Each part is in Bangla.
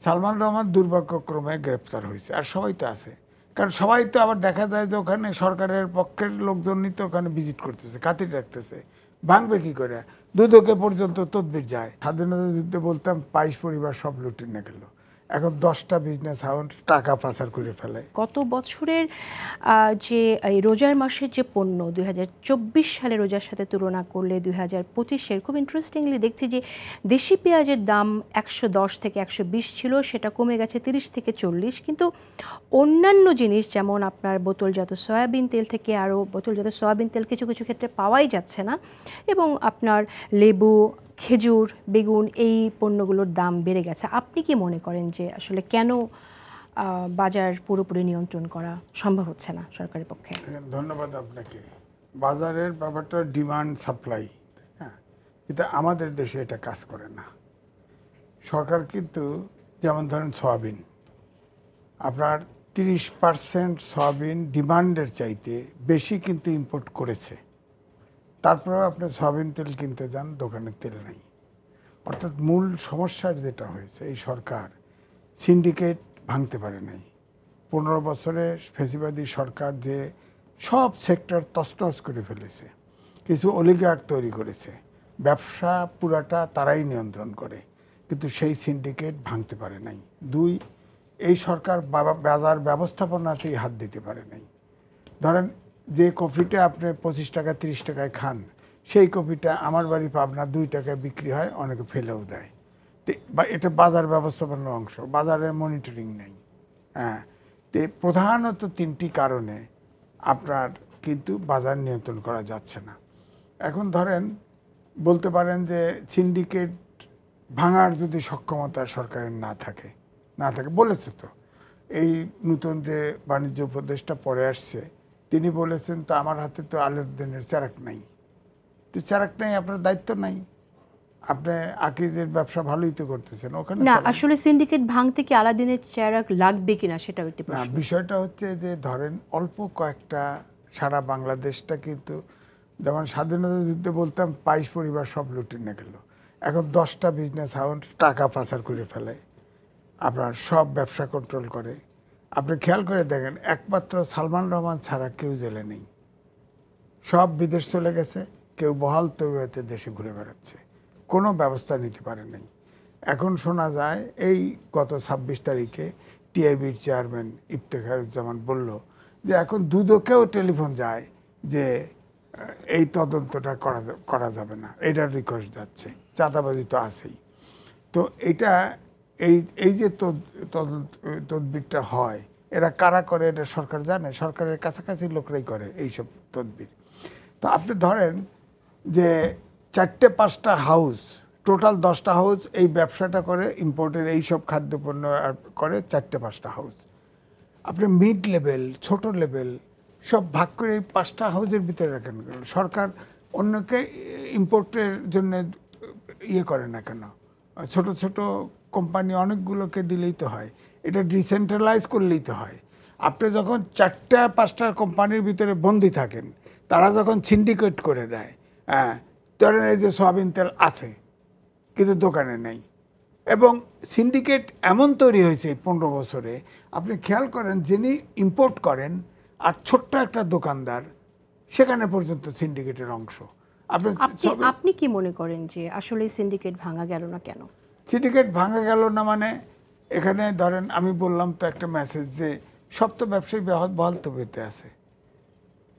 সালমান রহমান দুর্ভাগ্যক্রমে গ্রেপ্তার হয়েছে, আর সবাই তো আছে। কারণ সবাই তো আবার দেখা যায় যে ওখানে সরকারের পক্ষের লোকজনই তো ওখানে ভিজিট করতেছে, খাতির রাখতেছে। ভাঙবে কি করে? দুদকে পর্যন্ত তদবির যায়। স্বাধীনতা যুদ্ধে বলতাম ২২ পরিবার সব লুটে নিয়ে গেল, এখন 10টা বিজনেস হাউস টাকা পাচার করে ফেলে। গত বছরের যে এই রোজার মাসের যে পণ্য ২০২৪ সালে রোজার সাথে তুলনা করলে ২০২৫-এর খুব ইন্টারেস্টিংলি দেখছি যে দেশি পেঁয়াজের দাম ১১০ থেকে ১২০ ছিল, সেটা কমে গেছে ৩০ থেকে ৪০। কিন্তু অন্যান্য জিনিস যেমন আপনার বোতলজাত সয়াবিন তেল থেকে আরও বোতলজাত সয়াবিন তেল কিছু কিছু ক্ষেত্রে পাওয়াই যাচ্ছে না, এবং আপনার লেবু, খেজুর, বেগুন এই পণ্যগুলোর দাম বেড়ে গেছে। আপনি কি মনে করেন যে আসলে কেন বাজার পুরোপুরি নিয়ন্ত্রণ করা সম্ভব হচ্ছে না সরকারের পক্ষে? ধন্যবাদ আপনাকে। বাজারের ব্যাপারটা ডিমান্ড সাপ্লাই, হ্যাঁ, কিন্তু আমাদের দেশে এটা কাজ করে না। সরকার কিন্তু যেমন ধরেন সয়াবিন, আপনার 30% সয়াবিন ডিমান্ডের চাইতে বেশি কিন্তু ইম্পোর্ট করেছে। তারপরেও আপনি সয়াবিন তেল কিনতে যান, দোকানে তেল নেই। অর্থাৎ মূল সমস্যার যেটা হয়েছে, এই সরকার সিন্ডিকেট ভাঙতে পারে নাই। 15 বছরে ফ্যাসিবাদী সরকার যে সব সেক্টর তছনছ করে ফেলেছে, কিছু অলিগার্ড তৈরি করেছে, ব্যবসা পুরাটা তারাই নিয়ন্ত্রণ করে, কিন্তু সেই সিন্ডিকেট ভাঙতে পারে নাই। 2, এই সরকার বাজার ব্যবস্থাপনাতেই হাত দিতে পারে নাই। ধরেন যে কফিটা আপনি 25 টাকা 30 টাকায় খান, সেই কফিটা আমার বাড়ি পাবনা 2 টাকায় বিক্রি হয়, অনেকে ফেলেও দেয়। বা এটা বাজার ব্যবস্থাপনার অংশ, বাজারের মনিটরিং নেই। হ্যাঁ, তো প্রধানত 3টি কারণে আপনার কিন্তু বাজার নিয়ন্ত্রণ করা যাচ্ছে না। এখন ধরেন বলতে পারেন যে সিন্ডিকেট ভাঙার যদি সক্ষমতা সরকারের না থাকে বলেছে তো, এই নতুন যে বাণিজ্য উপদেষ্টা পরে আসছে তিনি বলেছেন, তো আমার হাতে তো আলাউদ্দিনের চারাক নাই। তো চারাক নাই, আপনার দায়িত্ব নাই। আপনি আকিজের ব্যবসা ভালোই তো করতেছেন ওখানে। না, আসলে সিন্ডিকেট ভাঙতে কি আলাদিনের চেরাক লাগবে কিনা সেটাও একটি প্রশ্ন। বিষয়টা হচ্ছে যে ধরেন অল্প কয়েকটা, সারা বাংলাদেশটা কিন্তু যেমন স্বাধীনতা যুদ্ধে বলতাম ২২ পরিবার সব লুটে নিয়ে গেল, এখন 10টা বিজনেস হাউস টাকা পাচার করে ফেলে, আপনার সব ব্যবসা কন্ট্রোল করে। আপনি খেয়াল করে দেখেন, একমাত্র সালমান রহমান ছাড়া কেউ জেলে নেই, সব বিদেশ চলে গেছে, কেউ বহাল তবিয়তে দেশে ঘুরে বেড়াচ্ছে, কোনো ব্যবস্থা নিতে পারে নাই। এখন শোনা যায় এই গত 26 তারিখে টিআইবির চেয়ারম্যান ইফতেখারুজ্জামান বলল যে এখন দুদকেও টেলিফোন যায় যে এই তদন্তটা করা যাবে না, এটার রিকোয়েস্ট যাচ্ছে, চাঁদাবাজি তো আছেই। তো এটা এই যে তদবিরটা হয়, এরা কারা করে এটা সরকার জানে, সরকারের কাছাকাছি লোকরাই করে এইসব তদবির। তো আপনি ধরেন যে 4-5টা হাউস, টোটাল 10টা হাউস এই ব্যবসাটা করে, ইম্পোর্টের এইসব খাদ্যপণ্য করে 4-5টা হাউস। আপনি মিড লেভেল, ছোট লেভেল সব ভাগ করে এই 5টা হাউসের ভিতরে রাখেন। সরকার অন্যকে ইম্পোর্টের জন্য ইয়ে করে না কেন? ছোট ছোট কোম্পানি অনেকগুলোকে দিলেই তো হয়, এটা ডিসেন্ট্রালাইজ করলেই তো হয়। আপনি যখন 4-5টা কোম্পানির ভিতরে বন্দি থাকেন, তারা যখন সিন্ডিকেট করে দেয়, হ্যাঁ, ধরেন এই যে সয়াবিন তেল আছে কিন্তু দোকানে নেই, এবং সিন্ডিকেট এমন তৈরি হয়েছে 15 বছরে, আপনি খেয়াল করেন যিনি ইম্পোর্ট করেন আর ছোট্ট একটা দোকানদার, সেখানে পর্যন্ত সিন্ডিকেটের অংশ। আপনি কি মনে করেন যে আসলে সিন্ডিকেট ভাঙা গেল না কেন? সিন্ডিকেট ভাঙা গেল না মানে, এখানে ধরেন আমি বললাম তো একটা মেসেজ যে সব তো ব্যবসায়ী বহাল তবিয়তে আছে।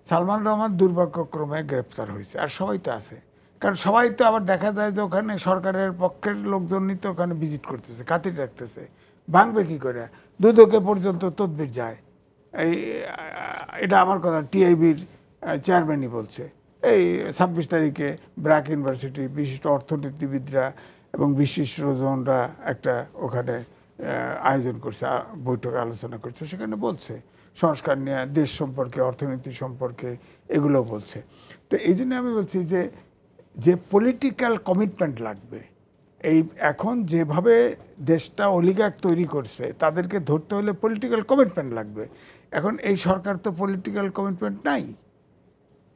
সালমান রহমান দুর্ভাগ্যক্রমে গ্রেপ্তার হয়েছে, আর সবাই তো আছে। কারণ সবাই তো আবার দেখা যায় যে ওখানে সরকারের পক্ষের লোকজনই তো ওখানে ভিজিট করতেছে, খাতির রাখতেছে। ভাঙবে কি করে? দুদকে পর্যন্ত তদবির যায়। এটা আমার কথা, টিআইবির চেয়ারম্যানই বলছে। এই 26 তারিখে ব্র্যাক ইউনিভার্সিটি বিশিষ্ট অর্থনীতিবিদরা এবং বিশিষ্টজনরা একটা ওখানে আয়োজন করছে, বৈঠক আলোচনা করছে, সেখানে বলছে সংস্কার নিয়ে, দেশ সম্পর্কে, অর্থনীতি সম্পর্কে এগুলো বলছে। তো এই জন্য আমি বলছি যে পলিটিক্যাল কমিটমেন্ট লাগবে। এই এখন যেভাবে দেশটা অলিগার্ড তৈরি করছে, তাদেরকে ধরতে হলে পলিটিক্যাল কমিটমেন্ট লাগবে। এখন এই সরকার তো পলিটিক্যাল কমিটমেন্ট নাই,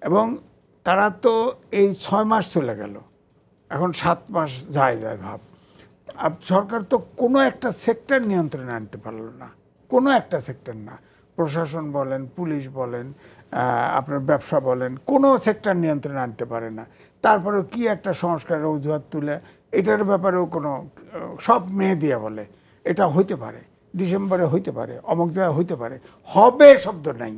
এবং তারা তো এই 6 মাস চলে গেল, এখন 7 মাস যায় ভাব। সরকার তো কোনো একটা সেক্টর নিয়ন্ত্রণে আনতে পারলো না, কোনো একটা সেক্টর না। প্রশাসন বলেন, পুলিশ বলেন, আপনার ব্যবসা বলেন, কোনো সেক্টর নিয়ন্ত্রণে আনতে পারে না। তারপরেও কি একটা সংস্কারের অজুহাত তুলে এটার ব্যাপারেও কোনো সব মেয়ে দিয়ে বলে এটা হইতে পারে, ডিসেম্বরে হইতে পারে, অমুক জায়গায় হইতে পারে, হবে শব্দ নাই।